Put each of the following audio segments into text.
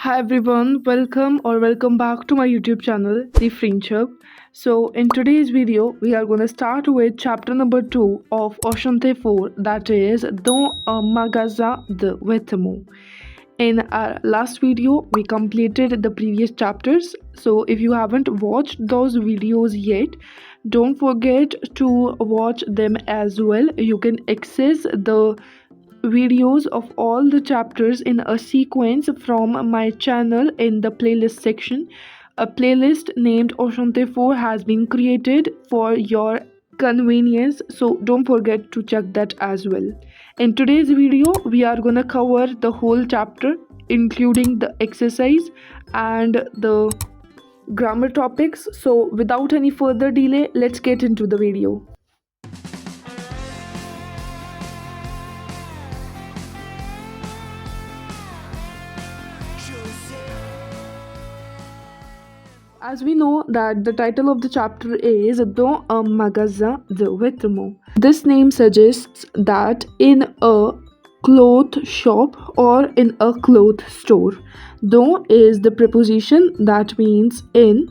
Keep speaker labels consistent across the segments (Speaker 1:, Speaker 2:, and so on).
Speaker 1: Hi everyone, welcome back to my YouTube channel, The Fringe Hub. So in today's video, we are going to start with chapter number 2 of Oshante 4, that is Do Magaza de Vetamo. In our last video, we completed the previous chapters. So if you haven't watched those videos yet, don't forget to watch them as well. You can access the videos of all the chapters in a sequence from my channel in the playlist section. A playlist named Oshante 4 has been created for your convenience, so don't forget to check that as well. In today's video, we are gonna cover the whole chapter, including the exercise and the grammar topics. So without any further delay, let's get into the video. As we know that the title of the chapter is Dans un magasin de vêtements. This name suggests that in a cloth shop or in a cloth store. Dans is the preposition that means in.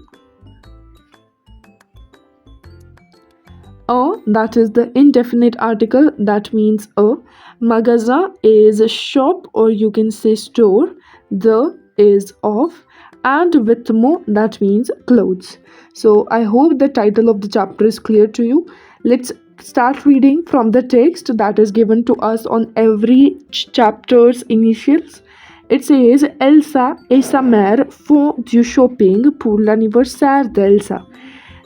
Speaker 1: A, that is the indefinite article that means a. Magasin is a shop or you can say store. The is of, and vêtements, that means clothes. So I hope the title of the chapter is clear to you. Let's start reading from the text that is given to us on every chapter's initials. It says Elsa et sa mère font du shopping pour l'anniversaire d'Elsa.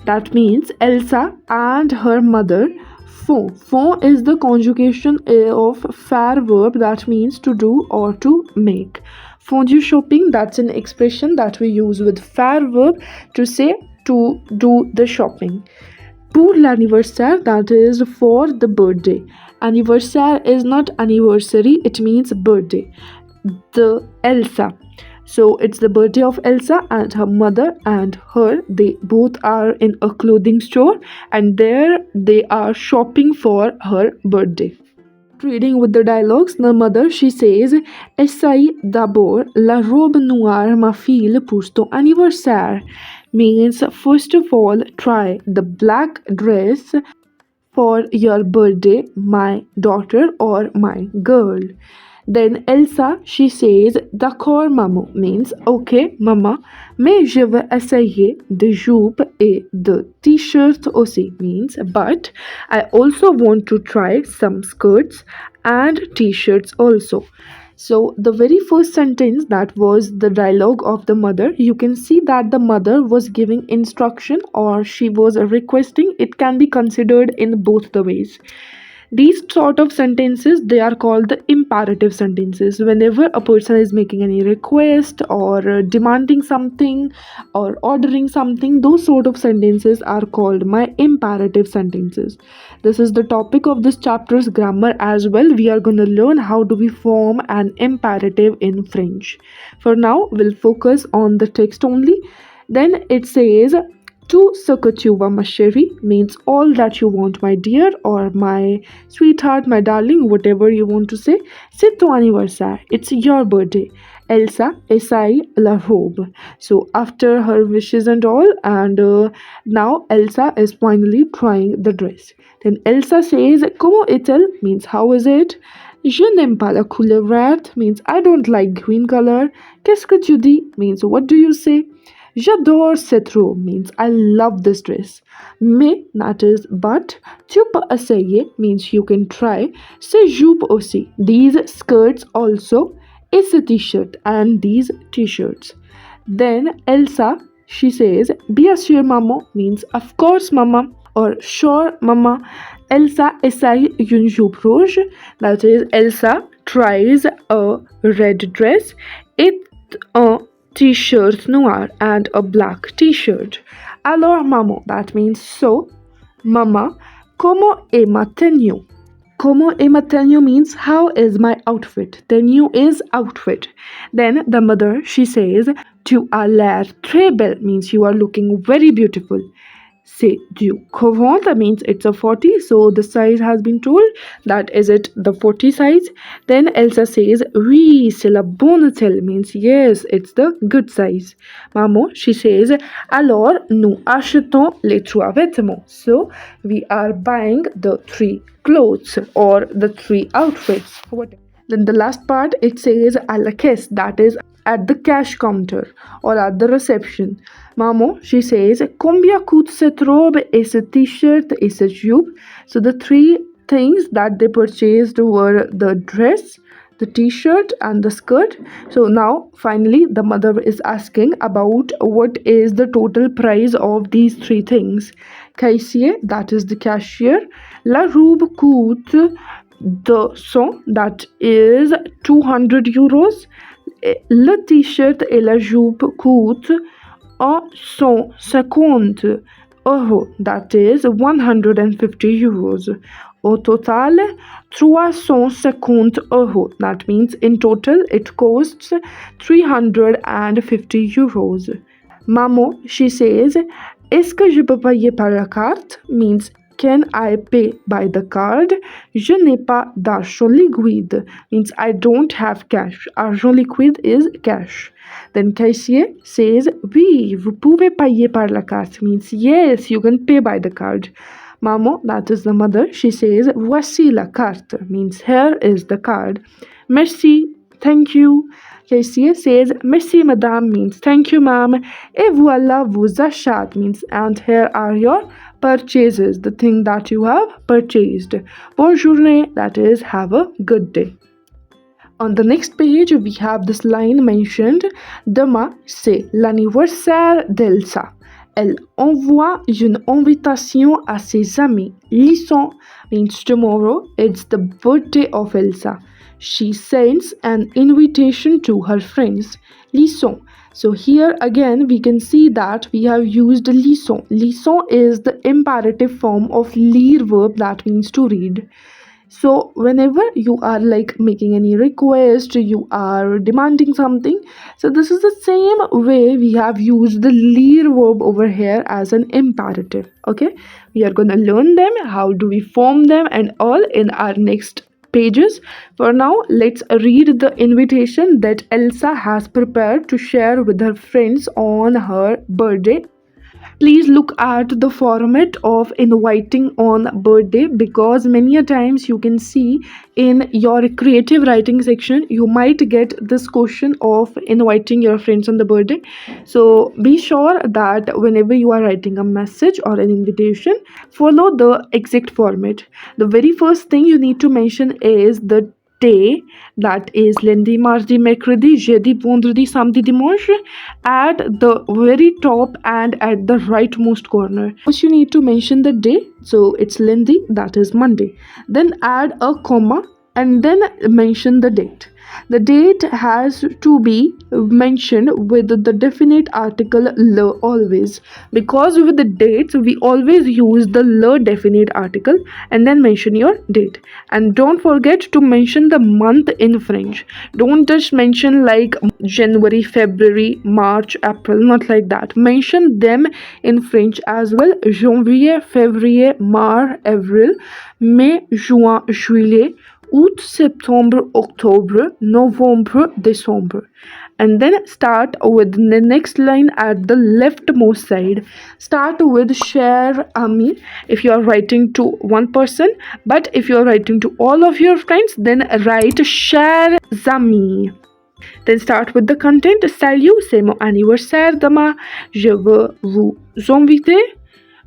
Speaker 1: That means Elsa and her mother font. Font is the conjugation of faire verb that means to do or to make. Font du shopping, that's an expression that we use with faire verb to say to do the shopping. Pour l'anniversaire, that is for the birthday. Anniversaire is not anniversary, it means birthday. The Elsa. So it's the birthday of Elsa and her mother and her. They both are in a clothing store and there they are shopping for her birthday. Reading with the dialogues, the mother, she says, Essaye d'abord la robe noire ma fille pour ton anniversaire. Means, first of all, try the black dress for your birthday, my daughter or my girl. Then Elsa, she says, D'accord, maman, means, okay, mama, mais je veux essayer de jupe et de t-shirt aussi, means, but I also want to try some skirts and t-shirts also. So the very first sentence, that was the dialogue of the mother, you can see that the mother was giving instruction or she was requesting. It can be considered in both the ways. These sort of sentences, they are called the imperative sentences. Whenever a person is making any request or demanding something or ordering something, those sort of sentences are called my imperative sentences. This is the topic of this chapter's grammar as well. We are going to learn how do we form an imperative in French. For now, we'll focus on the text only. Then it says, tout ce que tu veux, ma chérie, means all that you want, my dear, or my sweetheart, my darling, whatever you want to say. C'est ton anniversaire. It's your birthday. Elsa essaye la robe. So after her wishes and all, and now Elsa is finally trying the dress. Then Elsa says, Comment est-elle? Means how is it? Je n'aime pas la couleur verte, means I don't like green color. Qu'est-ce que tu dis? Means what do you say? J'adore cette robe, means I love this dress. Mais, that is but, tu peux essayer, means you can try. Ces jupes aussi, these skirts also, et ce t-shirt, and these t-shirts. Then Elsa, she says, bien sûr maman, means of course mama, or sure mama. Elsa essaye une jupe rouge, that is Elsa tries a red dress, et un t-shirt noir and a black t-shirt. Alors maman, that means so. Mama, comment est ma tenue? Comment est ma tenue means how is my outfit? Tenue is outfit. Then the mother, she says, tu as l'air très belle, means you are looking very beautiful. c'est du 40, that means it's a 40, so the size has been told, that is it the 40 size. Then Elsa says oui, c'est la bonne taille, means yes, it's the good size. Maman, she says alors nous achetons les trois vêtements, so we are buying the three clothes or the three outfits. Then the last part, it says à la caisse, that is at the cash counter or at the reception. Maman, she says combien coûte cette robe et ce t-shirt et ce jupe? So the three things that they purchased were the dress, the t-shirt and the skirt. So now finally the mother is asking about what is the total price of these three things. Caissier, that is the cashier. La robe coûte the song, that is 200 euros. Le t-shirt et la jupe coûtent 150 euros, that is 150 euros. Au total 350 euros, that means in total it costs 350 euros. Maman, she says est-ce que je peux payer par la carte, means can I pay by the card? Je n'ai pas d'argent liquide, means I don't have cash. Argent liquide is cash. Then caissier says oui, vous pouvez payer par la carte, means yes, you can pay by the card. Maman, that is the mother, she says voici la carte, means here is the card. Merci, thank you. Caissier says merci madame, means thank you ma'am. Et voilà vos achats, means and here are your purchases, the thing that you have purchased. Bonne journée, that is have a good day. On the next page, we have this line mentioned. Demain, c'est l'anniversaire d'Elsa. Elle envoie une invitation à ses amis. Listen means tomorrow, it's the birthday of Elsa. She sends an invitation to her friends. Listen. So here again we can see that we have used listen. Listen is the imperative form of lire verb, that means to read. So whenever you are like making any request, you are demanding something, so this is the same way we have used the lire verb over here as an imperative. Okay, we are gonna learn them, how do we form them and all in our next pages. For now, let's read the invitation that Elsa has prepared to share with her friends on her birthday. Please look at the format of inviting on birthday, because many a times you can see in your creative writing section you might get this question of inviting your friends on the birthday. So be sure that whenever you are writing a message or an invitation, follow the exact format. The very first thing you need to mention is the day, that is lundi, mardi, mercredi, jeudi, vendredi, samedi, dimanche, at the very top and at the rightmost corner. First you need to mention the day, so it's lundi, that is Monday. Then add a comma and then mention the date. The date has to be mentioned with the definite article le always, because with the dates we always use the le definite article and then mention your date. And don't forget to mention the month in French. Don't just mention like January, February, March, April, not like that. Mention them in French as well. Janvier, Février, Mars, Avril, Mai, Juin, Juillet, août, septembre, octobre, novembre, décembre. And then start with the next line at the leftmost side. Start with cher ami if you are writing to one person, but if you are writing to all of your friends, then write chers amis. Then start with the content. Salut, c'est mon anniversaire demain. Je veux vous inviter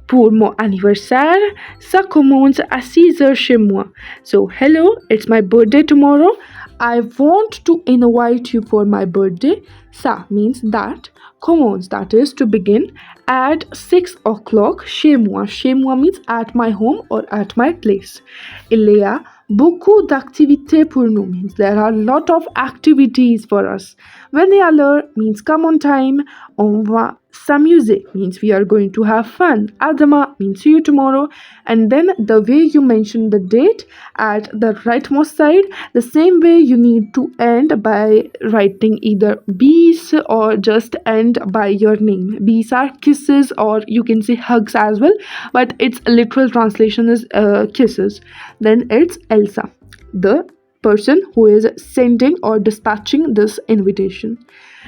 Speaker 1: pour mon anniversaire. Ça commence à 6 heures chez moi. So, hello, it's my birthday tomorrow. I want to invite you for my birthday. Ça means that. Commence, that is to begin, at 6 o'clock chez moi. Chez moi means at my home or at my place. Il y a beaucoup d'activités pour nous, means there are a lot of activities for us. Venez à l'heure means come on time. On va s'amuser means we are going to have fun. À demain means see you tomorrow. And then the way you mention the date at the rightmost side, the same way you need to end by writing either bis or just end by your name. Bis are kisses, or you can say hugs as well, but its literal translation is kisses. Then it's Elsa, the person who is sending or dispatching this invitation.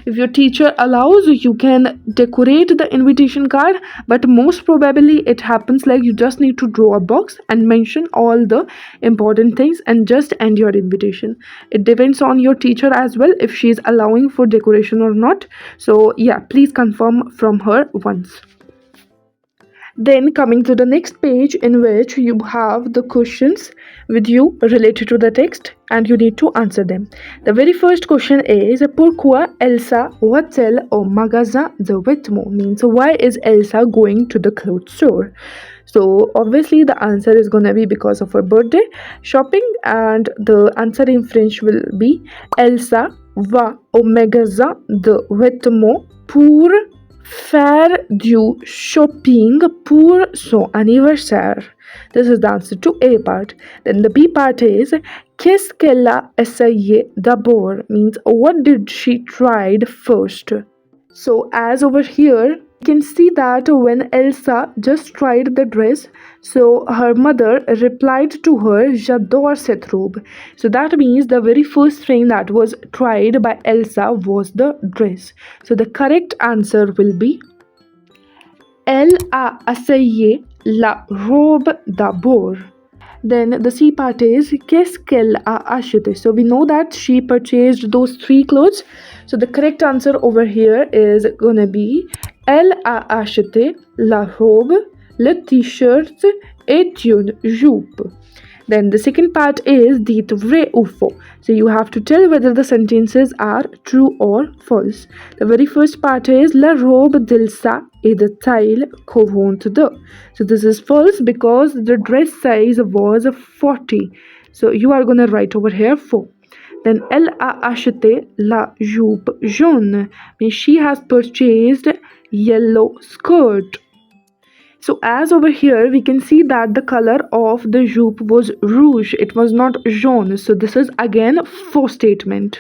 Speaker 1: If your teacher allows, you can decorate the invitation card, but most probably it happens like you just need to draw a box and mention all the important things and just end your invitation. It depends on your teacher as well if she is allowing for decoration or not. So, yeah, please confirm from her once. Then coming to the next page, in which you have the questions with you related to the text and you need to answer them. The very first question is Pourquoi Elsa va-t-elle au magasin de vêtements? Means why is Elsa going to the clothes store? So obviously the answer is gonna be because of her birthday shopping, and the answer in French will be Elsa va au magasin de vêtements pour faire du shopping pour son anniversaire. This is the answer to A part. Then the B part is Qu'est-ce qu'elle a essayé d'abord? Means what did she tried first? So as over here, you can see that when Elsa just tried the dress, so her mother replied to her, J'adore cette robe. So that means the very first thing that was tried by Elsa was the dress. So the correct answer will be Elle a essayé la robe d'abord. Then the C part is Qu'est-ce qu'elle a acheté? So we know that she purchased those three clothes. So the correct answer over here is gonna be Elle a acheté la robe, le t-shirt et une jupe. Then the second part is Dites vrai ou faux. So you have to tell whether the sentences are true or false. The very first part is La robe d'Elsa est de taille 42. So this is false because the dress size was 40. So you are gonna write over here faux. Then Elle a acheté la jupe jaune. Means she has purchased yellow skirt. So as over here we can see that the color of the jupe was rouge, it was not jaune. So this is again faux statement.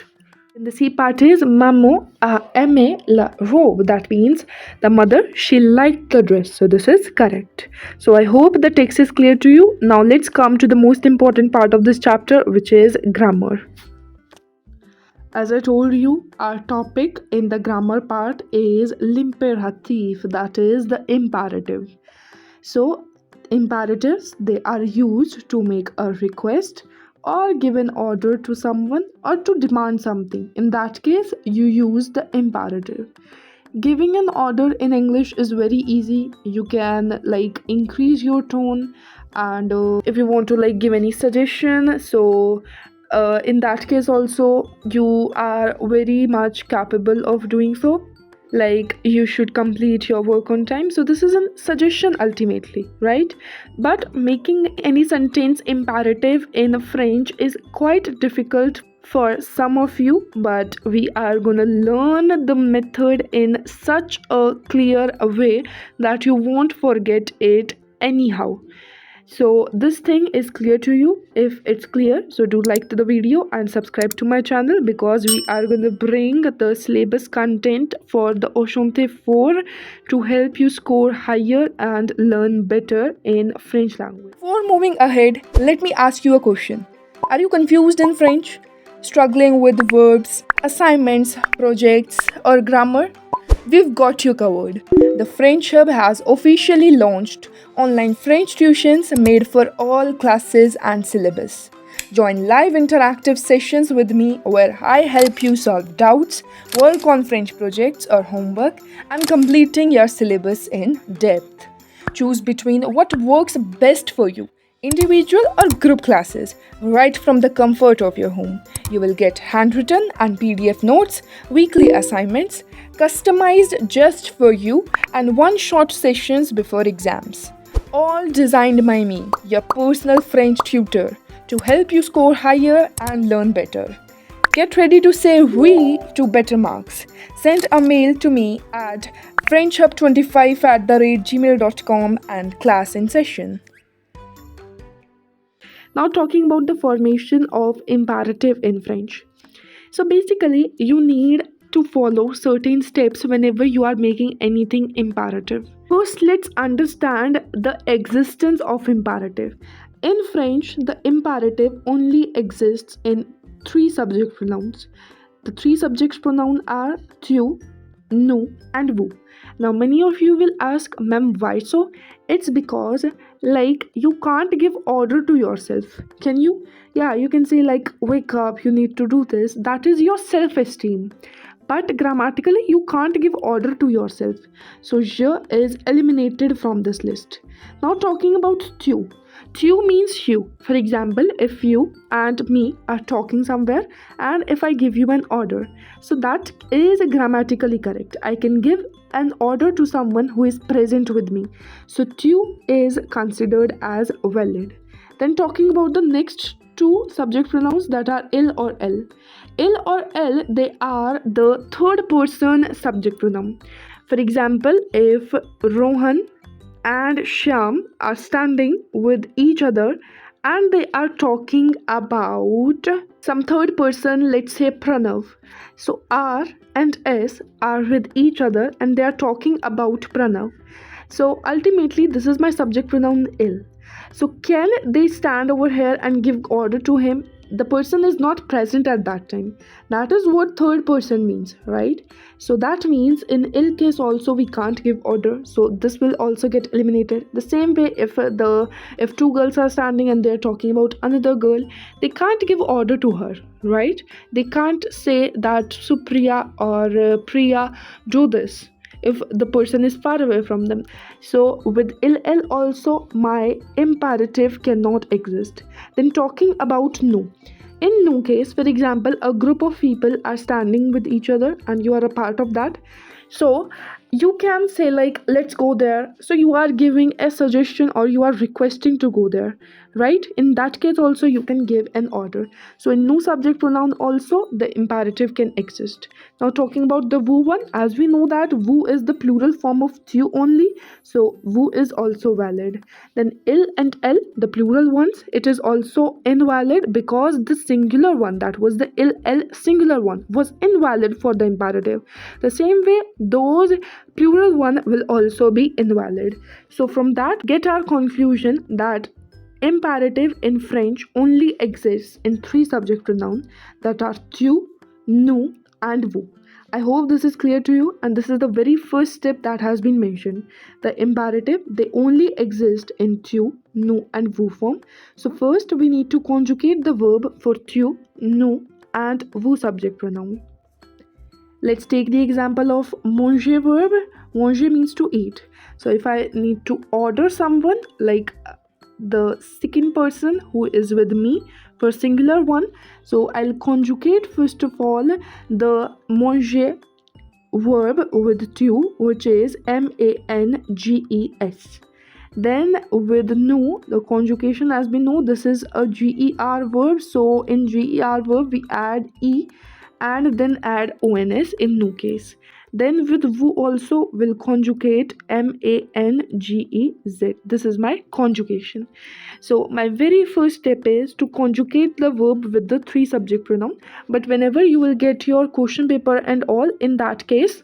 Speaker 1: And the C part is Maman a aimé la robe. That means the mother, she liked the dress. So this is correct. So I hope the text is clear to you. Now let's come to the most important part of this chapter, which is grammar. As I told you, our topic in the grammar part is l'impératif, that is the imperative. So imperatives, they are used to make a request or give an order to someone or to demand something. In that case, you use the imperative. Giving an order in English is very easy. You can like increase your tone, and if you want to like give any suggestion, so in that case also you are very much capable of doing so, like you should complete your work on time. So this is a suggestion ultimately, right? But making any sentence imperative in French is quite difficult for some of you, but we are gonna learn the method in such a clear way that you won't forget it anyhow. So this thing is clear to you. If it's clear, so do like the video and subscribe to my channel, because we are going to bring the syllabus content for the Oshonte 4 to help you score higher and learn better in French language. Before moving ahead, let me ask you a question. Are you confused in French? Struggling with verbs, assignments, projects, or grammar? We've got you covered. The French Hub has officially launched online French tuitions made for all classes and syllabus. Join live interactive sessions with me where I help you solve doubts, work on French projects or homework, and completing your syllabus in depth. Choose between what works best for you, individual or group classes, right from the comfort of your home. You will get handwritten and PDF notes, weekly assignments, customized just for you, and one-shot sessions before exams. All designed by me, your personal French tutor, to help you score higher and learn better. Get ready to say we to better marks. Send a mail to me at frenchhub25@gmail.com and class in session. Now, talking about the formation of imperative in French. So, basically, you need to follow certain steps whenever you are making anything imperative. First, let's understand the existence of imperative. In French, the imperative only exists in three subject pronouns. The three subject pronouns are tu, nous, and vous. Now, many of you will ask, ma'am, why so? It's because, like, you can't give order to yourself. Can you? Yeah, you can say, like, wake up, you need to do this. That is your self esteem. But grammatically, you can't give order to yourself. So, je is eliminated from this list. Now, talking about tu. Tu means you. For example, if you and me are talking somewhere and if I give you an order, so that is grammatically correct. I can give an order to someone who is present with me. So tu is considered as valid. Then talking about the next two subject pronouns that are il or el. Il or el, they are the third person subject pronoun. For example, if Rohan and Shyam are standing with each other and they are talking about some third person, let's say Pranav. So R and S are with each other and they are talking about Pranav. So ultimately, this is my subject pronoun il. So can they stand over here and give order to him? The person is not present at that time. That is what third person means, right? So that means in ill case also we can't give order. So this will also get eliminated. The same way if two girls are standing and they're talking about another girl, they can't give order to her, right? They can't say that Supriya or Priya do this if the person is far away from them. So with ill also my imperative cannot exist. Then talking about no. In no case, for example, a group of people are standing with each other and you are a part of that. So you can say like let's go there. So you are giving a suggestion or you are requesting to go there, right? In that case also you can give an order. So in no subject pronoun also the imperative can exist. Now talking about the vous one, as we know that vous is the plural form of tu only, so vous is also valid. Then il and el, the plural ones, it is also invalid because the singular one, that was the il el singular one, was invalid for the imperative. The same way those plural one will also be invalid. So from that get our conclusion that imperative in French only exists in three subject pronouns, that are tu, nous, and vous. I hope this is clear to you, and this is the very first step that has been mentioned. The imperative, they only exist in tu, nous, and vous form. So first we need to conjugate the verb for tu, nous, and vous subject pronoun. Let's take the example of manger verb. Manger means to eat. So if I need to order someone, like the second person who is with me for singular one, so I'll conjugate first of all the manger verb with tu, which is manges. Then with nous, the conjugation, as we know, this is a ger verb. So in ger verb we add e and then add ons in nous case. Then with vous also will conjugate mangez. This is my conjugation. So my very first step is to conjugate the verb with the three subject pronoun. But whenever you will get your question paper and all, in that case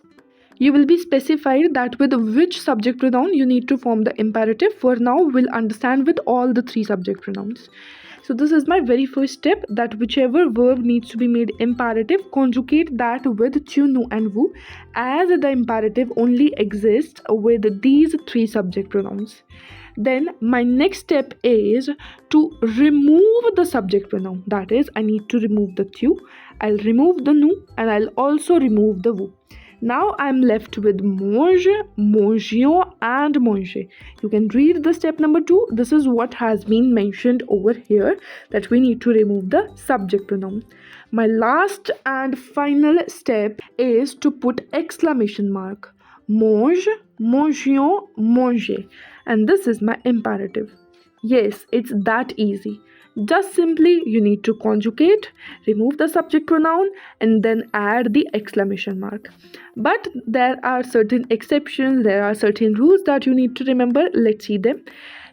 Speaker 1: you will be specified that with which subject pronoun you need to form the imperative. For now we'll understand with all the three subject pronouns. So this is my very first step, that whichever verb needs to be made imperative, conjugate that with tu, nous, and vous, as the imperative only exists with these three subject pronouns. Then my next step is to remove the subject pronoun. That is, I need to remove the tu, I'll remove the nous, and I'll also remove the vous. Now I'm left with mange, mangions, and manger. You can read the step number 2. This is what has been mentioned over here, that we need to remove the subject pronoun. My last and final step is to put exclamation mark. Mange, mangions, manger. And this is my imperative. Yes, it's that easy. Just simply you need to conjugate, remove the subject pronoun, and then add the exclamation mark. But there are certain exceptions, there are certain rules that you need to remember. Let's see them.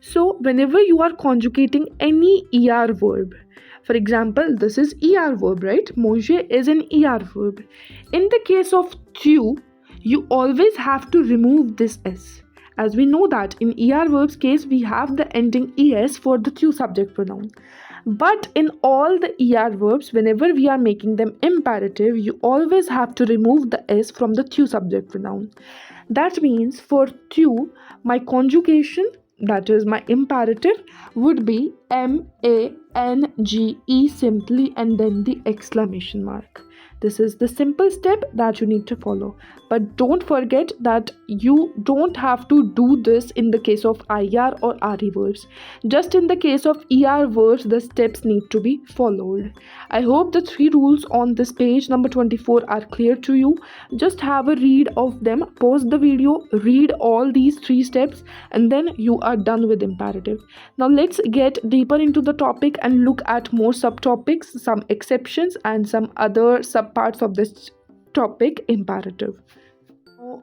Speaker 1: So whenever you are conjugating any er verb, for example, this is er verb, right? Manger is an er verb. In the case of tu, you always have to remove this s. As we know that in er verbs case, we have the ending es for the tu subject pronoun. But in all the er verbs, whenever we are making them imperative, you always have to remove the s from the tu subject pronoun. That means for tu, my conjugation, that is my imperative, would be mange simply and then the exclamation mark. This is the simple step that you need to follow. But don't forget that you don't have to do this in the case of IR or RE verbs. Just in the case of ER verbs, the steps need to be followed. I hope the 3 rules on this page number 24 are clear to you. Just have a read of them, pause the video, read all these 3 steps, and then you are done with imperative. Now let's get deeper into the topic and look at more subtopics, some exceptions, and some other subparts of this topic, imperative.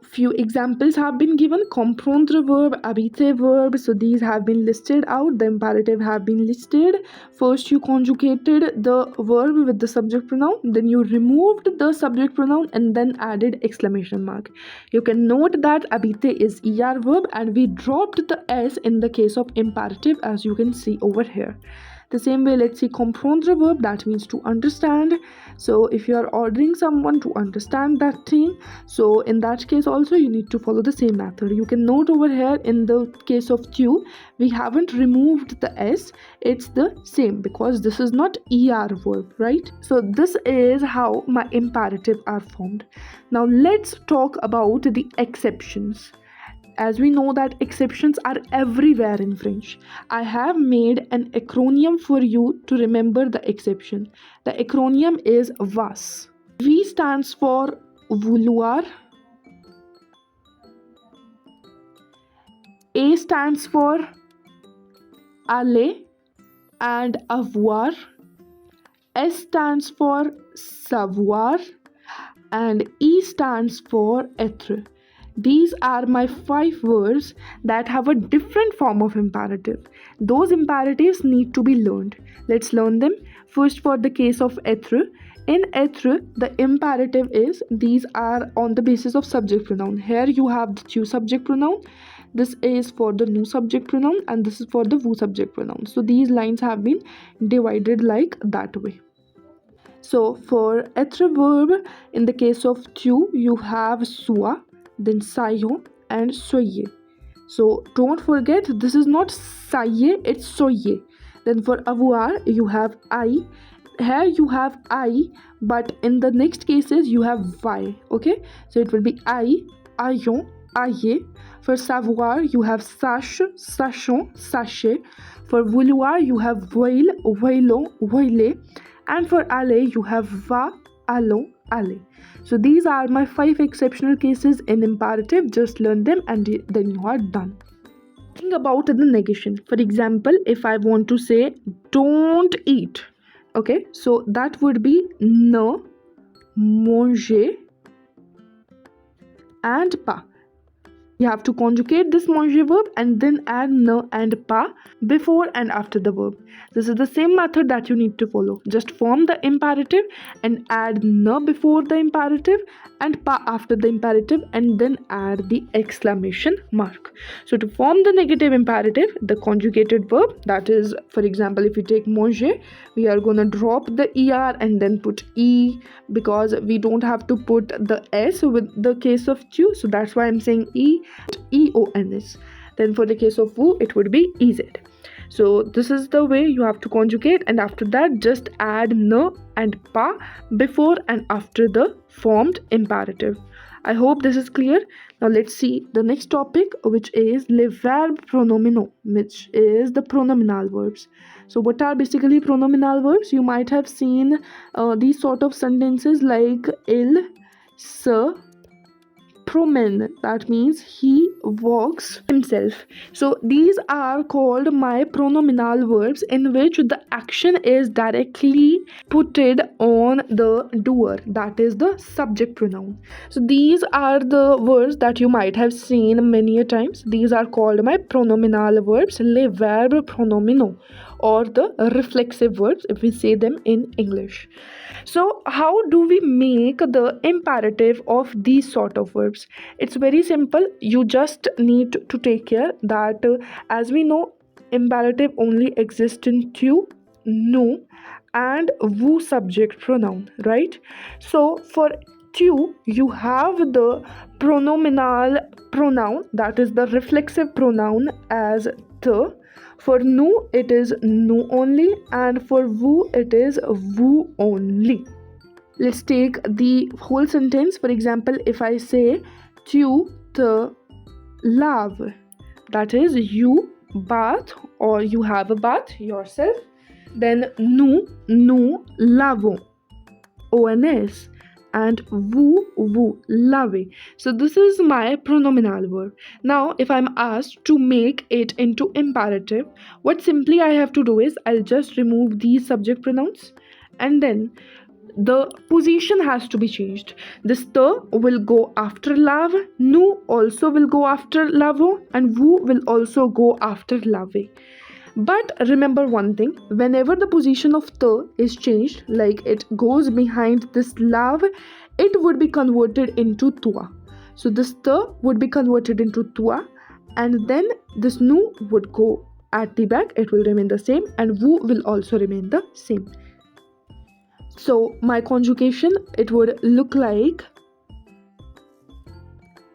Speaker 1: Few examples have been given: comprendre verb, habiter verb. So these have been listed out. The imperative have been listed. First you conjugated the verb with the subject pronoun, then you removed the subject pronoun and then added exclamation mark. You can note that habiter is er verb and we dropped the s in the case of imperative, as you can see over here. The same way, let's see comprendre verb, that means to understand. So if you are ordering someone to understand that thing, so in that case also you need to follow the same method. You can note over here in the case of tu, we haven't removed the s, it's the same because this is not er verb, right? So this is how my imperative are formed. Now let's talk about the exceptions. As we know that exceptions are everywhere in French, I have made an acronym for you to remember the exception. The acronym is VAS. V stands for vouloir, A stands for aller and avoir, S stands for savoir, and E stands for être. These are my 5 words that have a different form of imperative. Those imperatives need to be learned. Let's learn them. First, for the case of être. In être, the imperative is, these are on the basis of subject pronoun. Here you have the tu subject pronoun. This is for the nous subject pronoun and this is for the vous subject pronoun. So these lines have been divided like that way. So for être verb, in the case of tu, you have soit, then soyons and soyez. So don't forget, this is not soyez, it's soyez. Then for avoir, you have I. Here you have I, but in the next cases you have y. Okay, so it will be I, ayons, ayez. For savoir, you have sache, sachons, sachez. For vouloir, you have voile, voilons, voilez. And for aller, you have va, allons, allez. So these are my 5 exceptional cases in imperative. Just learn them and then you are done. Think about the negation. For example, if I want to say don't eat, okay, so that would be ne manger and pas. You have to conjugate this manger verb and then add ne and pas before and after the verb. This is the same method that you need to follow. Just form the imperative and add ne before the imperative and pas after the imperative and then add the exclamation mark. So to form the negative imperative, the conjugated verb, that is, for example, if you take manger, we are going to drop the er and then put e because we don't have to put the s with the case of tu. So that's why I'm saying EONS. Then for the case of vous, it would be EZ. So this is the way you have to conjugate, and after that just add ne and pas before and after the formed imperative. I hope this is clear. Now let's see the next topic, which is les verbes pronominaux, which is the pronominal verbs. So what are basically pronominal verbs? You might have seen these sort of sentences like il, se, promen, that means he walks himself. So these are called my pronominal verbs in which the action is directly putted on the doer, that is the subject pronoun. So these are the words that you might have seen many a times. These are called my pronominal verbs, les verbes pronominaux, or the reflexive verbs if we say them in English. So how do we make the imperative of these sort of verbs? It's very simple. You just need to take care that as we know, imperative only exists in tu, nu, and vous subject pronoun, right? So for tu, you have the pronominal pronoun, that is the reflexive pronoun, as the. For nu, it is nu only, and for vous, it is vous only. Let's take the whole sentence. For example, if I say tu te laves, that is you bath or you have a bath yourself. Then nous lavons, ONS, and vous lavez. So this is my pronominal verb. Now if I'm asked to make it into imperative, what simply I have to do is I'll just remove these subject pronouns, and then the position has to be changed. This the will go after lave, nous also will go after lavo, and vous will also go after lave. But remember one thing, whenever the position of the is changed, like it goes behind this lave, it would be converted into toi. So this the would be converted into toi, and then this nous would go at the back, it will remain the same, and vous will also remain the same. So my conjugation, it would look like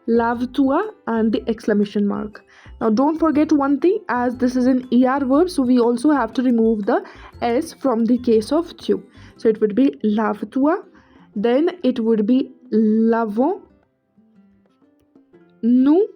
Speaker 1: lave-toi and the exclamation mark. Now don't forget one thing, as this is an ER verb, so we also have to remove the S from the case of tu. So it would be lave-toi, then it would be lavons, nous,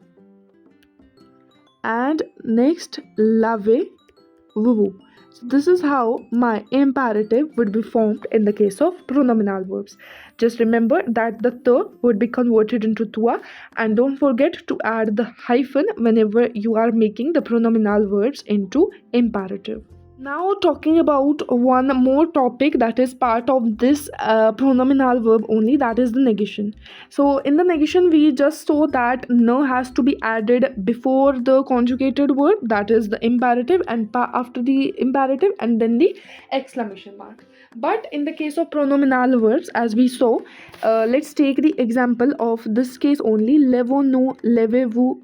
Speaker 1: and next lavez-vous. So this is how my imperative would be formed in the case of pronominal verbs. Just remember that the the would be converted into toi, and don't forget to add the hyphen whenever you are making the pronominal verbs into imperative. Now talking about one more topic that is part of this pronominal verb only, that is the negation. So in the negation we just saw that no has to be added before the conjugated verb, that is the imperative, and after the imperative, and then the exclamation mark. But in the case of pronominal verbs, as we saw, let's take the example of this case only, levons, nous, levez-vous,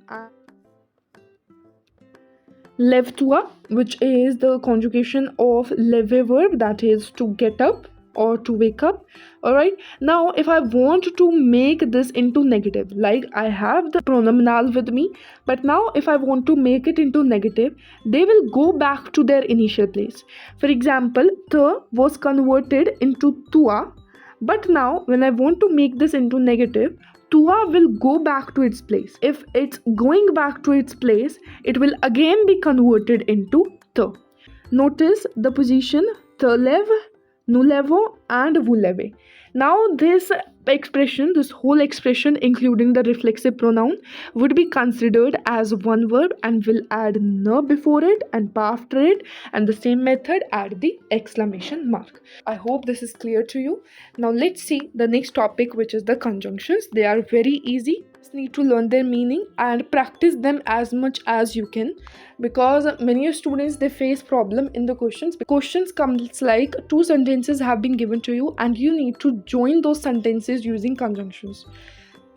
Speaker 1: lève-toi, which is the conjugation of lever verb, that is to get up or to wake up. All right, now if I want to make this into negative, like I have the pronominal with me, but now if I want to make it into negative, they will go back to their initial place. For example, the was converted into toi, but now when I want to make this into negative, toi will go back to its place. If it's going back to its place, it will again be converted into the. Notice the position, te lève, nous lèvons, and vous levez. Now this expression, this whole expression including the reflexive pronoun, would be considered as one verb and will add ne before it and pa after it, and the same method add the exclamation mark. I hope this is clear to you. Now let's see the next topic, which is the conjunctions. They are very easy. Just need to learn their meaning and practice them as much as you can, because many students they face problem in the questions. Questions comes like two sentences have been given to you and you need to join those sentences using conjunctions.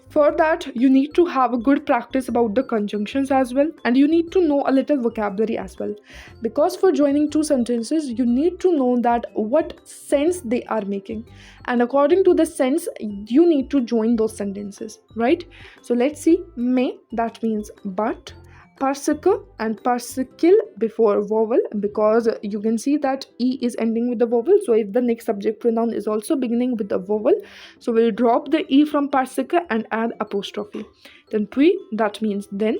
Speaker 1: For that, you need to have a good practice about the conjunctions as well, and you need to know a little vocabulary as well, because for joining two sentences you need to know that what sense they are making, and according to the sense you need to join those sentences, right? So let's see. Mais, that means but, parce que and parce qu'il before vowel, because you can see that e is ending with the vowel. So if the next subject pronoun is also beginning with the vowel, so we'll drop the e from parce que and add apostrophe. Then puis, that means then,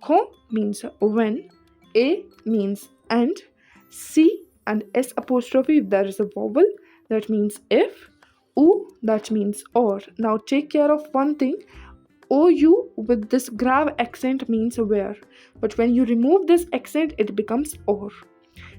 Speaker 1: quand means when, a means and, c and s apostrophe if there is a vowel, that means if, ou that means or. Now take care of one thing. OU with this grave accent means where, but when you remove this accent, it becomes or.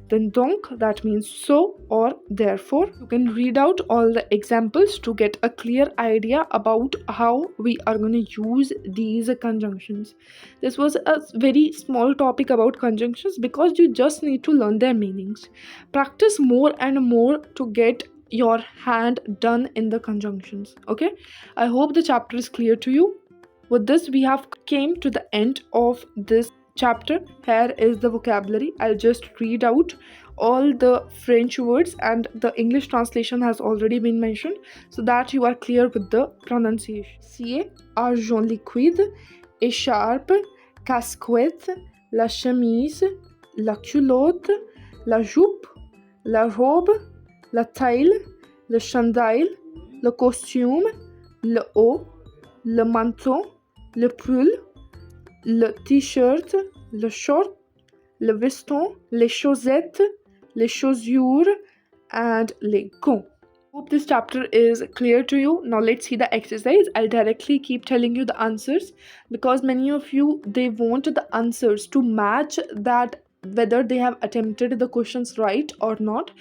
Speaker 1: Then donc, that means so or therefore. You can read out all the examples to get a clear idea about how we are going to use these conjunctions. This was a very small topic about conjunctions because you just need to learn their meanings. Practice more and more to get your hand done in the conjunctions. Okay, I hope the chapter is clear to you. With this, we have came to the end of this chapter. Here is the vocabulary. I'll just read out all the French words, and the English translation has already been mentioned so that you are clear with the pronunciation. Cier, argent liquide, écharpe, casquette, la chemise, la culotte, la jupe, la robe, la taille, le chandail, le costume, le haut, le manteau, le pull, le t-shirt, le short, le veston, les chaussettes, les chaussures, and les gants. Hope this chapter is clear to you. Now let's see the exercise. I'll directly keep telling you the answers because many of you, they want the answers to match that, whether they have attempted the questions right or not.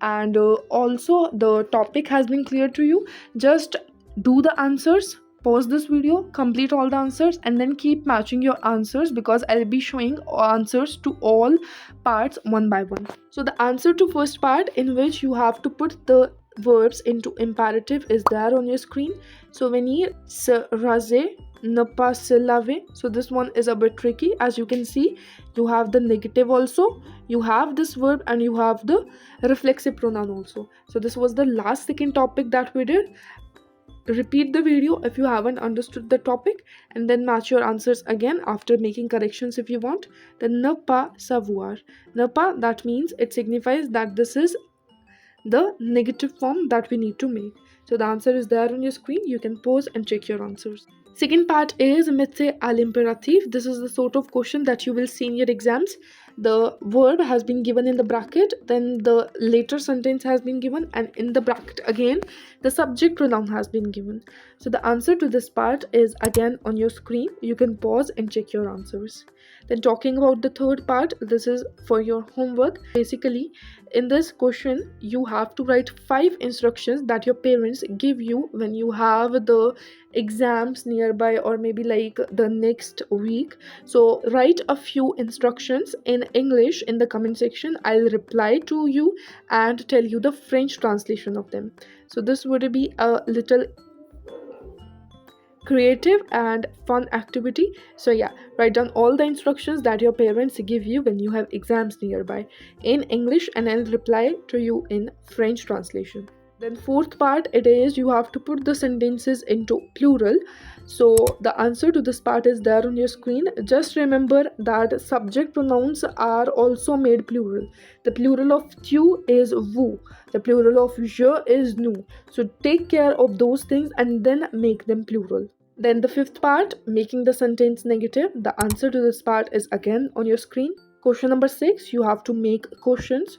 Speaker 1: And also the topic has been clear to you. Just do the answers, pause this video, complete all the answers, and then keep matching your answers because I'll be showing answers to all parts one by one. So the answer to first part, in which you have to put the verbs into imperative, is there on your screen. So venir, se raser, ne pas se laver. So this one is a bit tricky. As you can see, you have the negative also, you have this verb, and you have the reflexive pronoun also. So this was the last second topic that we did. Repeat the video if you haven't understood the topic, and then match your answers again after making corrections if you want. Then ne pas savoir. Ne pas, that means it signifies that this is the negative form that we need to make. So the answer is there on your screen. You can pause and check your answers. Second part is métier à l'impératif. This is the sort of question that you will see in your exams. The verb has been given in the bracket, then the later sentence has been given, and in the bracket again the subject pronoun has been given. So the answer to this part is again on your screen. You can pause and check your answers. Then talking about the third part, this is for your homework. Basically, in this question you have to write 5 instructions that your parents give you when you have the exams nearby, or maybe like the next week. So write a few instructions in English in the comment section. I'll reply to you and tell you the French translation of them. So this would be a little creative and fun activity. So yeah, write down all the instructions that your parents give you when you have exams nearby in English, and I'll reply to you in French translation. Then fourth part, it is you have to put the sentences into plural. So the answer to this part is there on your screen. Just remember that subject pronouns are also made plural. The plural of tu is vous. The plural of je is nous. So take care of those things and then make them plural. Then the fifth part, making the sentence negative. The answer to this part is again on your screen. Question number 6, you have to make questions.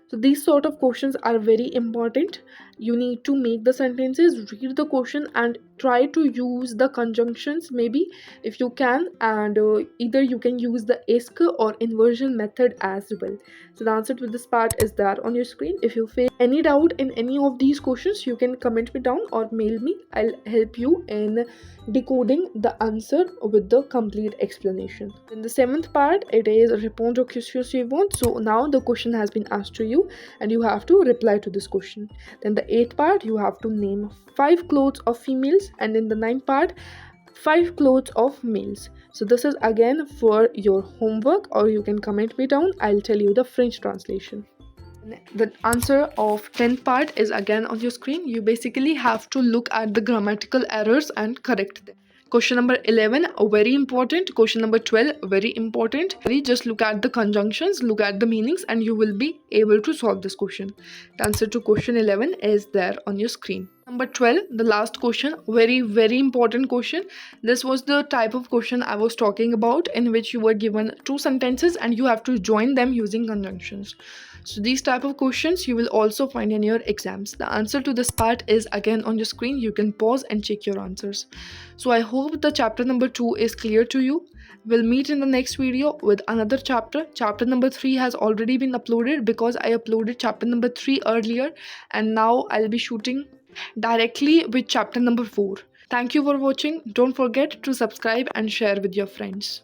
Speaker 1: So these sort of questions are very important. You need to make the sentences, read the question, and try to use the conjunctions maybe if you can, and either you can use the ask or inversion method as well. So the answer to this part is there on your screen. If you face any doubt in any of these questions, you can comment me down or mail me. I'll help you in decoding the answer with the complete explanation. In the 7th part, it is répondre aux questions suivantes. So now the question has been asked to you and you have to reply to this question. Then the 8th part, you have to name 5 clothes of females, and in the 9th part, 5 clothes of males. So this is again for your homework, or you can comment me down. I'll tell you the French translation. The answer of 10th part is again on your screen. You basically have to look at the grammatical errors and correct them. Question number 11, very important. Question number 12, very important. Just look at the conjunctions, look at the meanings, and you will be able to solve this question. The answer to question 11 is there on your screen. Number 12, the last question, very, very important question. This was the type of question I was talking about, in which you were given two sentences and you have to join them using conjunctions. So these type of questions you will also find in your exams. The answer to this part is again on your screen. You can pause and check your answers. So I hope the chapter number 2 is clear to you. We'll meet in the next video with another chapter. Chapter number 3 has already been uploaded because I uploaded chapter number 3 earlier, and now I'll be shooting directly with chapter number 4. Thank you for watching. Don't forget to subscribe and share with your friends.